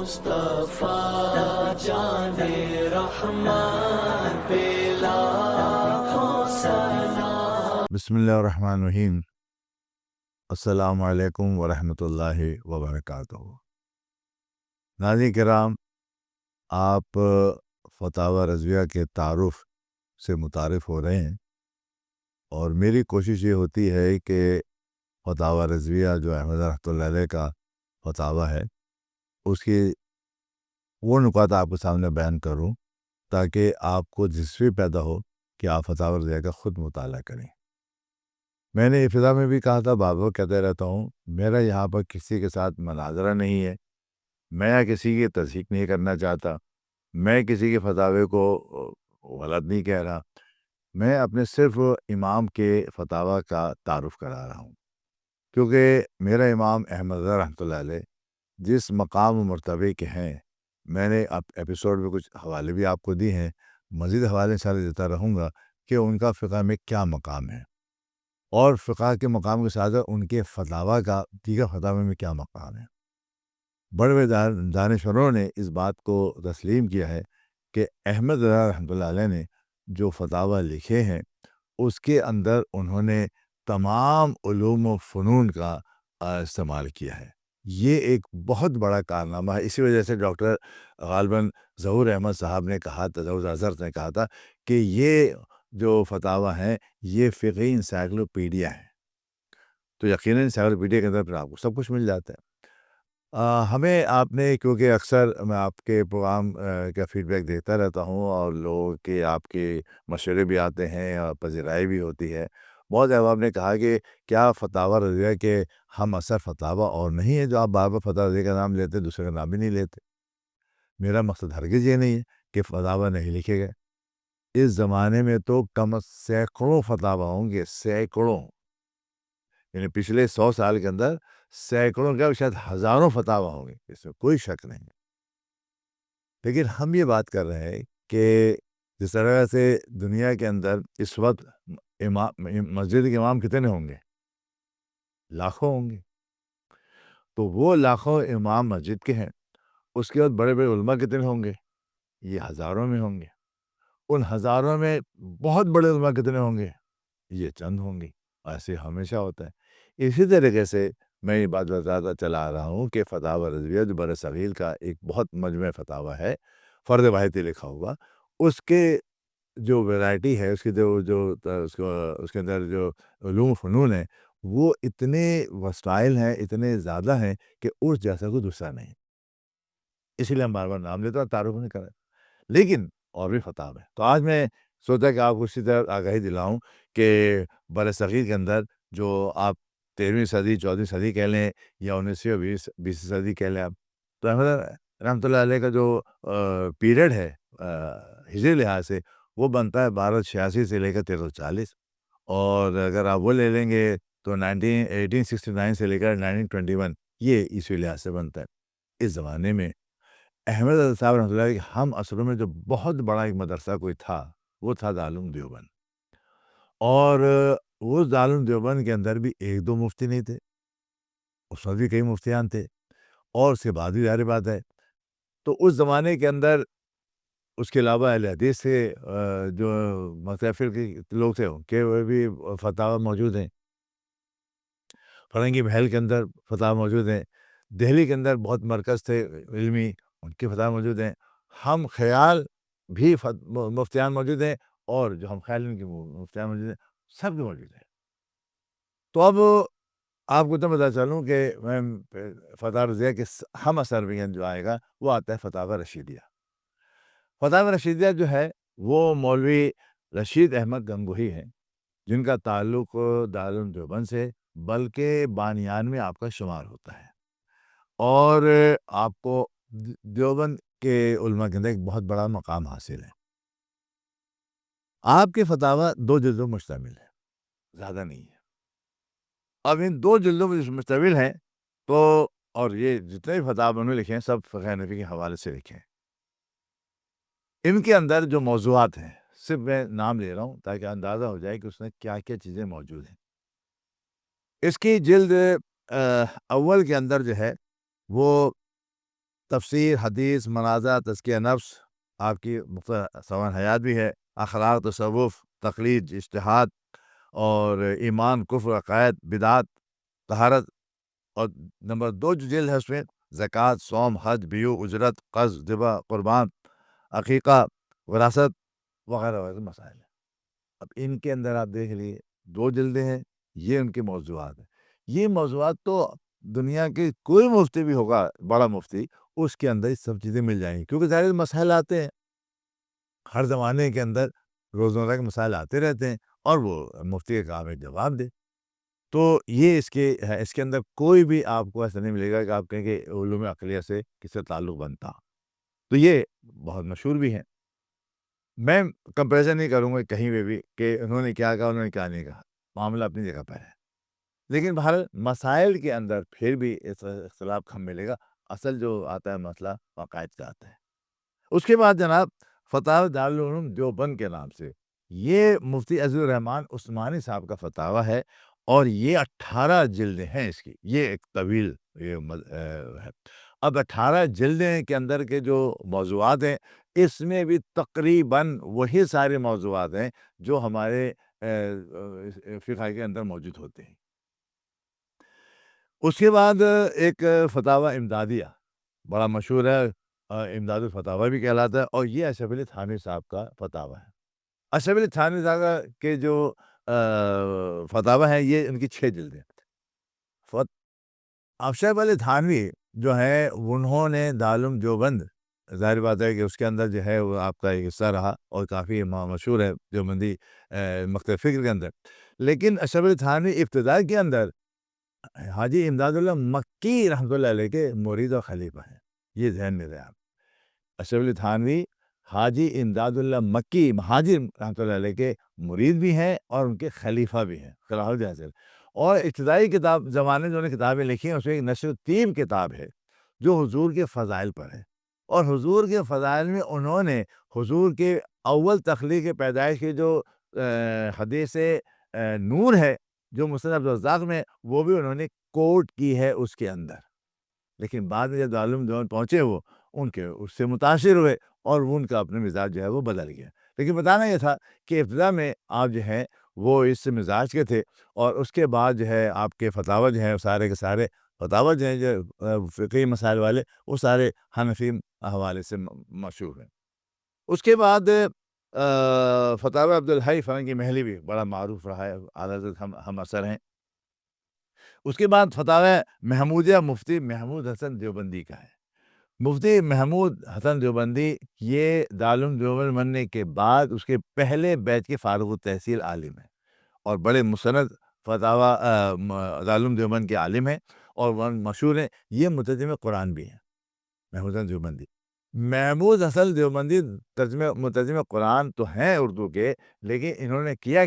مصطفیٰ جان رحمان پہ لاکھوں سلام۔ بسم اللہ الرحمن الرحیم۔ السلام علیکم ورحمۃ اللہ وبرکاتہ۔ ناظرین کرام، آپ فتاوی رضویہ کے تعارف سے متعارف ہو رہے ہیں، اور میری کوشش یہ ہوتی ہے کہ فتاوی رضویہ جو احمد رحمۃ اللہ علیہ کا فتاوی ہے اس کی وہ نکات آپ کے سامنے بیان کروں تاکہ آپ کو دلچسپی پیدا ہو کہ آپ فتاوی رضویہ کا خود مطالعہ کریں۔ میں نے ابتدا میں بھی کہا تھا، بار بار کہتے رہتا ہوں، میرا یہاں پر کسی کے ساتھ مناظرہ نہیں ہے، میں کسی کی تصحیح نہیں کرنا چاہتا، میں کسی کے فتاوی کو غلط نہیں کہہ رہا، میں اپنے صرف امام کے فتاوی کا تعارف کرا رہا ہوں، کیونکہ میرا امام احمد رضا رحمۃ اللہ علیہ جس مقام و مرتبے کے ہیں، میں نے ایپیسوڈ میں کچھ حوالے بھی آپ کو دی ہیں، مزید حوالے انشاءاللہ دیتا رہوں گا کہ ان کا فقہ میں کیا مقام ہے، اور فقہ کے مقام کے ساتھ ان کے فتاوی کا دیگر فتاوی میں کیا مقام ہے۔ بڑے بڑے دانشوروں نے اس بات کو تسلیم کیا ہے کہ احمد رضا رحمۃ اللہ علیہ نے جو فتاوی لکھے ہیں اس کے اندر انہوں نے تمام علوم و فنون کا استعمال کیا ہے۔ یہ ایک بہت بڑا کارنامہ ہے۔ اسی وجہ سے ڈاکٹر غالباً ظہور احمد صاحب نے کہا تھا، ظہور حضرت نے کہا تھا کہ یہ جو فتاوی ہیں یہ فقہی انسائکلوپیڈیا ہے۔ تو یقیناً انسائکلوپیڈیا کے اندر پھر آپ کو سب کچھ مل جاتا ہے۔ ہمیں آپ نے، کیونکہ اکثر میں آپ کے پروگرام کا فیڈ بیک دیتا رہتا ہوں اور لوگوں کے آپ کے مشورے بھی آتے ہیں اور پذیرائی بھی ہوتی ہے، بہت احباب نے کہا کہ کیا فتاوی رضویہ کے ہم اثر فتاوی اور نہیں ہے جو آپ بار بار فتاوی رضویہ کا نام لیتے، دوسرے کا نام بھی نہیں لیتے؟ میرا مقصد ہرگز یہ نہیں ہے کہ فتاوی نہیں لکھے گئے۔ اس زمانے میں تو کم از سینکڑوں فتاوی ہوں گے، سینکڑوں، یعنی پچھلے 100 سال کے اندر سینکڑوں کیا شاید ہزاروں فتاوی ہوں گے، اس میں کوئی شک نہیں۔ لیکن ہم یہ بات کر رہے ہیں کہ جس طرح سے دنیا کے اندر اس وقت مسجد کے امام کتنے ہوں گے؟ لاکھوں ہوں گے۔ تو وہ لاکھوں امام مسجد کے ہیں، اس کے بعد بڑے بڑے علماء کتنے ہوں گے؟ یہ ہزاروں میں ہوں گے۔ ان ہزاروں میں بہت بڑے علماء کتنے ہوں گے؟ یہ چند ہوں گے۔ ایسے ہمیشہ ہوتا ہے۔ اسی طریقے سے میں یہ بات بتاتا چلا آ رہا ہوں کہ فتاوی رضویہ جو بر صغیر کا ایک بہت مجموعہ فتاوی ہے، فرد واحدی لکھا ہوا، اس کے جو ویرائٹی ہے، اس کے اس کے اندر جو علوم و فنون ہیں وہ اتنے وسائل ہیں، اتنے زیادہ ہیں کہ اس جیسا کوئی دوسرا نہیں۔ اسی لیے ہم بار بار نام لیتے ہیں اور تعارف نہیں کر رہے، لیکن اور بھی فتاوی ہیں۔ تو آج میں سوچا کہ آپ کو اسی طرح آگاہی دلاؤں کہ بر صغیر کے اندر جو آپ 13ویں صدی 14ویں صدی کہہ لیں یا 19ویں 20ویں صدی کہہ لیں آپ، تو احمد رحمۃ اللہ علیہ کا جو پیریڈ ہے ہجری لحاظ سے، وہ بنتا ہے 1286 سے لے کر 1340، اور اگر آپ وہ لے لیں گے تو 1869 سے لے کر 1921 یہ عیسوی لحاظ سے بنتا ہے۔ اس زمانے میں احمد رضا صاحب رحمۃ اللہ علیہ کے ہم عصروں میں جو بہت بڑا ایک مدرسہ کوئی تھا وہ تھا دارالعلوم دیوبند، اور اس دارالعلوم دیوبند کے اندر بھی ایک دو مفتی نہیں تھے، اس وقت بھی کئی مفتیان تھے، اور اس کے بعد بھی ظاہر بات ہے۔ تو اس زمانے کے اندر اس کے علاوہ اہل حدیث سے جو مختلف کے لوگ تھے ان کے وہ بھی فتاوی موجود ہیں، فرنگی محل کے اندر فتاوی موجود ہیں، دہلی کے اندر بہت مرکز تھے علمی، ان کے فتاوی موجود ہیں، ہم خیال بھی مفتیان موجود ہیں، اور جو ہم خیال ان کے مفتیان موجود ہیں، سب کے موجود ہیں۔ تو اب آپ کو تو بتا چلوں کہ میں فتاوی رضویہ کے ہم اثر میں جو آئے گا وہ آتا ہے فتاوی رشیدیہ۔ فتاوی رشیدیہ جو ہے وہ مولوی رشید احمد گنگوہی ہیں، جن کا تعلق دارالعلوم دیوبند سے بلکہ بانیان میں آپ کا شمار ہوتا ہے، اور آپ کو دیوبند کے علماء کے اندر ایک بہت بڑا مقام حاصل ہے۔ آپ کے فتاوی 2 جلدوں پر مشتمل ہے، زیادہ نہیں ہے۔ اب ان 2 جلدوں پر مشتمل ہیں تو، اور یہ جتنے بھی فتاوی انہوں نے لکھے ہیں سب فقہ حنفی کے حوالے سے لکھے ہیں۔ ان کے اندر جو موضوعات ہیں، صرف میں نام لے رہا ہوں تاکہ اندازہ ہو جائے کہ اس میں کیا کیا چیزیں موجود ہیں۔ اس کی جلد اول کے اندر جو ہے وہ تفسیر، حدیث، مناظرہ، تزکیہ نفس، آپ کی سوان حیات بھی ہے، اخلاق، تصوف، تقلید، اجتہاد، اور ایمان، کفر، عقائد، بدعات، طہارت، اور نمبر 2 جو جلد ہے اس میں زکوٰۃ، صوم، حج، بیوع، اجرت، قرض، ذبح، قربان، عقیقہ، وراثت وغیرہ وغیرہ مسائل ہیں۔ اب ان کے اندر آپ دیکھ لیے 2 جلدیں ہیں، یہ ان کے موضوعات ہیں۔ یہ موضوعات تو دنیا کے کوئی مفتی بھی ہوگا، بڑا مفتی، اس کے اندر یہ سب چیزیں مل جائیں گی، کیونکہ ظاہر مسائل آتے ہیں ہر زمانے کے اندر، روزمرہ کے مسائل آتے رہتے ہیں، اور وہ مفتی کا کام ہے جواب دے۔ تو یہ اس کے اندر کوئی بھی آپ کو ایسا نہیں ملے گا کہ آپ کہیں کہ علوم عقلیہ سے کس سے تعلق بنتا۔ تو یہ بہت مشہور بھی ہیں۔ میں کمپیریزن نہیں کروں گا کہیں پہ بھی کہ انہوں نے کیا کہا، انہوں نے کیا نہیں کہا، معاملہ اپنی جگہ پر ہے، لیکن بہرحال مسائل کے اندر پھر بھی اختلاف کم ملے گا۔ اصل جو آتا ہے مسئلہ عقائد کا آتا ہے۔ اس کے بعد جناب فتاوی دارالعلوم دیوبند کے نام سے، یہ مفتی عزیز الرحمن عثمانی صاحب کا فتاویٰ ہے، اور یہ 18 جلدیں ہیں اس کی، یہ ایک طویل ہے۔ اب 18 جلدیں کے اندر کے جو موضوعات ہیں، اس میں بھی تقریباً وہی سارے موضوعات ہیں جو ہمارے فقہ کے اندر موجود ہوتے ہیں۔ اس کے بعد ایک فتاویٰ امدادیہ بڑا مشہور ہے، امداد الفتاویٰ بھی کہلاتا ہے، اور یہ اشرف علی تھانوی صاحب کا فتاویٰ ہے۔ اشرف علی تھانوی صاحب کے جو فتاویٰ ہیں، یہ ان کی 6 جلدیں۔ اشرف علی تھانوی جو ہے، انہوں نے دارالعلوم دیوبند، ظاہر بات ہے کہ اس کے اندر جو ہے وہ آپ کا ایک حصہ رہا، اور کافی مشہور ہے دیوبندی مکتب فکر کے اندر۔ لیکن اشرف علی تھانوی ابتدا کے اندر حاجی امداد اللہ مکی رحمۃ اللہ علیہ کے مرید اور خلیفہ ہیں، یہ ذہن میں رہے آپ۔ اشرف علی تھانوی حاجی امداد اللہ مکی حاجی رحمۃ اللہ علیہ کے مرید بھی ہیں، اور ان کے خلیفہ بھی ہیں، خلافت حاصل۔ اور ابتدائی کتاب زمانے جو انہوں نے کتابیں لکھی ہیں، اس میں ایک نشر التیم کتاب ہے جو حضور کے فضائل پر ہے، اور حضور کے فضائل میں انہوں نے حضور کے اول تخلیق پیدائش کی جو حدیث نور ہے جو مسند عبدالرزاق میں، وہ بھی انہوں نے کوٹ کی ہے اس کے اندر۔ لیکن بعد میں جب دارالعلوم دیوبند پہنچے، وہ ان کے اس سے متاثر ہوئے، اور وہ ان کا اپنے مزاج جو ہے وہ بدل گیا۔ لیکن بتانا یہ تھا کہ ابتدا میں آپ جو ہیں وہ اس مزاج کے تھے، اور اس کے بعد جو ہے آپ کے فتاویٰ جو ہیں سارے کے سارے فتاویٰ جو ہیں جو فقہی مسائل والے، وہ سارے حنفی حوالے سے مشہور ہیں۔ اس کے بعد فتاویٰ عبدالحی فرنگی محلی بھی بڑا معروف رہا ہے، اعلیٰ حضرت ہم اثر ہیں۔ اس کے بعد فتاویٰ محمودیہ مفتی محمود حسن دیوبندی کا ہے۔ مفتی محمود حسن دیوبندی یہ دارالعلوم دیوبند بننے کے بعد اس کے پہلے بیچ کے فارغ التحصیل عالم ہیں، اور بڑے مستند فتاویٰ دارالعلوم دیوبند کے عالم ہیں، اور وہ مشہور ہیں۔ یہ مترجم قرآن بھی ہیں محمود حسن دیوبندی۔ محمود حسن دیوبندی مترجم قرآن تو ہیں اردو کے، لیکن انہوں نے کیا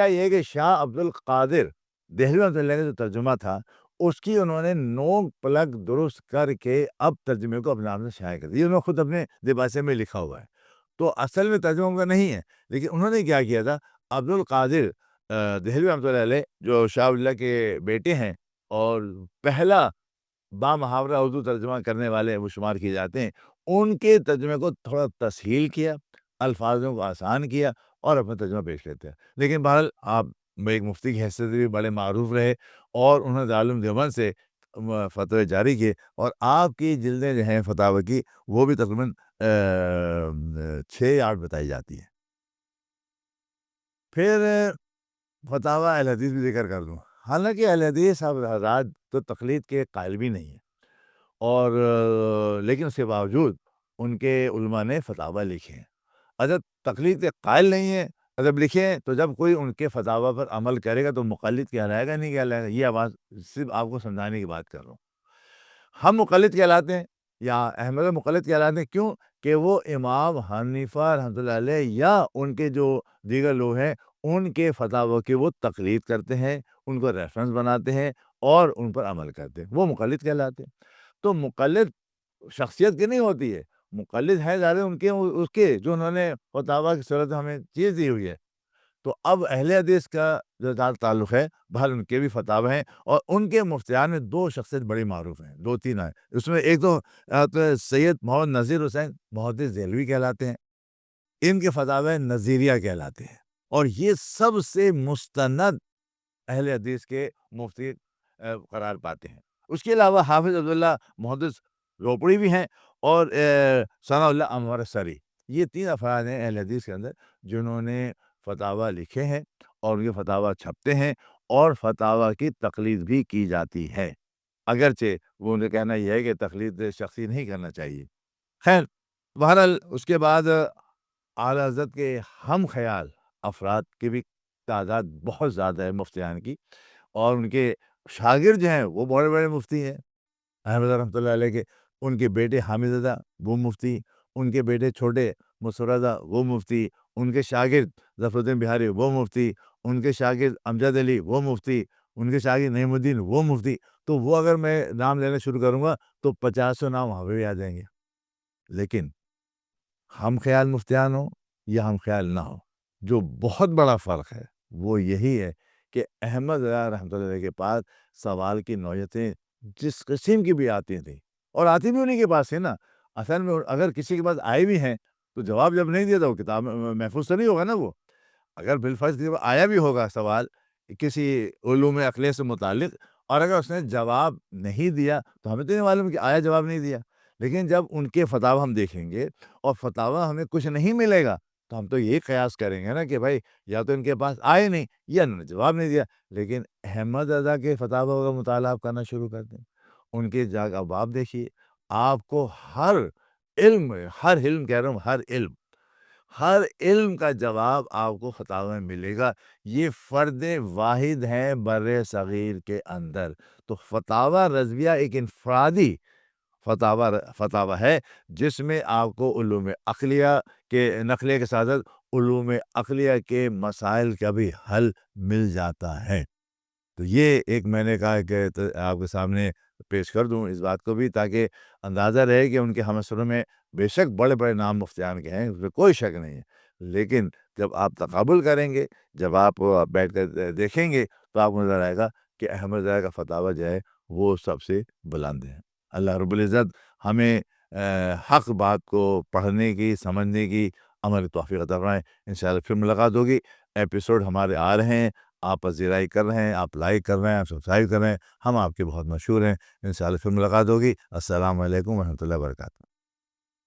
یہ کہ شاہ عبد القادر دہلوی رحمۃ اللہ کا جو ترجمہ تھا، اس کی انہوں نے نوک پلک درست کر کے اب ترجمے کو اپنے نام سے شائع کر دیا۔ یہ انہوں نے خود اپنے دباچے میں لکھا ہوا ہے، تو اصل میں ترجمہ ان کا نہیں ہے، لیکن انہوں نے کیا تھا، عبد القادر دہلوی رحمۃ اللہ علیہ جو شاہ ولی اللہ کے بیٹے ہیں، اور پہلا بامحاورہ اردو ترجمہ کرنے والے وہ شمار کیے جاتے ہیں، ان کے ترجمے کو تھوڑا تسہیل کیا، الفاظوں کو آسان کیا، اور اپنا ترجمہ پیش لیتے ہیں۔ لیکن بہرحال آپ ایک مفتی کی حیثیت سے بھی بڑے معروف رہے، اور انہوں نے دارالعلوم دیوبند سے فتوے جاری کیے، اور آپ کی جلدیں جو ہیں فتاوی کی، وہ بھی تقریباً 6 یا 8 بتائی جاتی ہیں۔ پھر فتاویٰ اہل حدیث بھی ذکر کر دوں۔ حالانکہ اہل حدیث حضرات تو تقلید کے قائل بھی نہیں ہیں، اور لیکن اس کے باوجود ان کے علماء نے فتاویٰ لکھے ہیں۔ اگر تقلید کے قائل نہیں ہیں، اگر لکھے ہیں، تو جب کوئی ان کے فتاویٰ پر عمل کرے گا تو مقلد کہلائے گا نہیں کہلائے گا؟ یہ آواز صرف آپ کو سمجھانے کی بات کر رہا ہوں۔ ہم مقلد کہلاتے ہیں، یا احمد مقلد کہلاتے ہیں، کیوں کہ وہ امام حنیفہ رحمۃ اللہ علیہ یا ان کے جو دیگر لوگ ہیں، ان کے فتاویٰ کی وہ تقلید کرتے ہیں، ان کو ریفرنس بناتے ہیں، اور ان پر عمل کرتے ہیں، وہ مقلد کہلاتے ہیں۔ تو مقلد شخصیت کی نہیں ہوتی ہے، مقلد ہے زیادہ ان کے اس کے جو انہوں نے فتاویٰ کی صورت میں ہمیں چیز دی ہوئی ہے۔ تو اب اہل حدیث کا جو تعلق ہے بہرحال ان کے بھی فتاوی ہیں، اور ان کے مفتیان میں دو شخصیت بڑی معروف ہیں، دو تین ہیں اس میں۔ ایک تو سید محمد نذیر حسین محدث دہلوی کہلاتے ہیں، ان کے فتاوی نظیریہ کہلاتے ہیں، اور یہ سب سے مستند اہل حدیث کے مفتی قرار پاتے ہیں۔ اس کے علاوہ حافظ عبداللہ محدث روپڑی بھی ہیں، اور ثناء اللہ انور سری، یہ تین افراد ہیں اہل حدیث کے اندر جنہوں نے فتاوی لکھے ہیں، اور یہ فتاوی چھپتے ہیں، اور فتاوی کی تقلید بھی کی جاتی ہے، اگرچہ وہ انہیں کہنا یہ ہے کہ تقلید شخصی نہیں کرنا چاہیے۔ خیر، بہرحال اس کے بعد اعلیٰ حضرت کے ہم خیال افراد کی بھی تعداد بہت زیادہ ہے مفتیان کی، اور ان کے شاگرد جو ہیں وہ بڑے بڑے مفتی ہیں۔ احمد رحمۃ اللہ علیہ کے ان کے بیٹے حامد رضا وہ مفتی، ان کے بیٹے چھوٹے مصطفی رضا وہ مفتی، ان کے شاگرد ظفر الدین بہاری وہ مفتی، ان کے شاگرد امجد علی وہ مفتی، ان کے شاگرد نعیم الدین وہ مفتی۔ تو وہ اگر میں نام لینا شروع کروں گا تو 50 نام وہاں پہ بھی آ جائیں گے۔ لیکن ہم خیال مفتیان ہو یا ہم خیال نہ ہو، جو بہت بڑا فرق ہے وہ یہی ہے کہ احمد رضا رحمۃ اللہ علیہ کے پاس سوال کی نوعیتیں جس قسم کی بھی آتی تھیں، اور آتی بھی انہیں کے پاس تھی نا۔ اصل میں اگر کسی کے پاس آئی بھی ہیں تو جواب جب نہیں دیا تو وہ کتاب میں محفوظ تو نہیں ہوگا نا۔ وہ اگر بالفرض کسی کو آیا بھی ہوگا سوال کسی علوم عقلیہ سے متعلق، اور اگر اس نے جواب نہیں دیا تو ہمیں تو نہیں معلوم کہ آیا جواب نہیں دیا، لیکن جب ان کے فتاوی ہم دیکھیں گے اور فتاوی ہمیں کچھ نہیں ملے گا تو ہم تو یہی قیاس کریں گے نا کہ بھائی یا تو ان کے پاس آئے نہیں یا انہوں نے جواب نہیں دیا۔ لیکن احمد رضا کے فتاوی کا مطالعہ کرنا شروع کر دیں، ان کے جواب دیکھیے، آپ کو ہر علم کہہ رہا ہوں، ہر علم کا جواب آپ کو فتاوی میں ملے گا۔ یہ فرد واحد ہیں بر صغیر کے اندر۔ تو فتاوی رضویہ ایک انفرادی فتاوی ہے جس میں آپ کو علوم عقلیہ کے نقلیہ کے ساتھ علوم عقلیہ کے مسائل کا بھی حل مل جاتا ہے۔ تو یہ ایک میں نے کہا کہ آپ کے سامنے پیش کر دوں اس بات کو بھی، تاکہ اندازہ رہے کہ ان کے ہمسروں میں بے شک بڑے بڑے نام مفتیان کے ہیں، اس میں کوئی شک نہیں ہے، لیکن جب آپ تقابل کریں گے، جب آپ بیٹھ کر دیکھیں گے تو آپ کو نظر آئے گا کہ احمد رضا کا فتاوی جو ہے وہ سب سے بلند ہے۔ اللہ رب العزت ہمیں حق بات کو پڑھنے کی، سمجھنے کی، عمل توفیق عطا فرمائے۔ انشاءاللہ پھر ملاقات ہوگی۔ ایپیسوڈ ہمارے آ رہے ہیں، آپ پذیرائی کر رہے ہیں، آپ لائک کر رہے ہیں، آپ سبسکرائب کر رہے ہیں، ہم آپ کے بہت مشہور ہیں۔ انشاءاللہ پھر ملاقات ہوگی۔ السلام علیکم ورحمۃ اللہ وبرکاتہ۔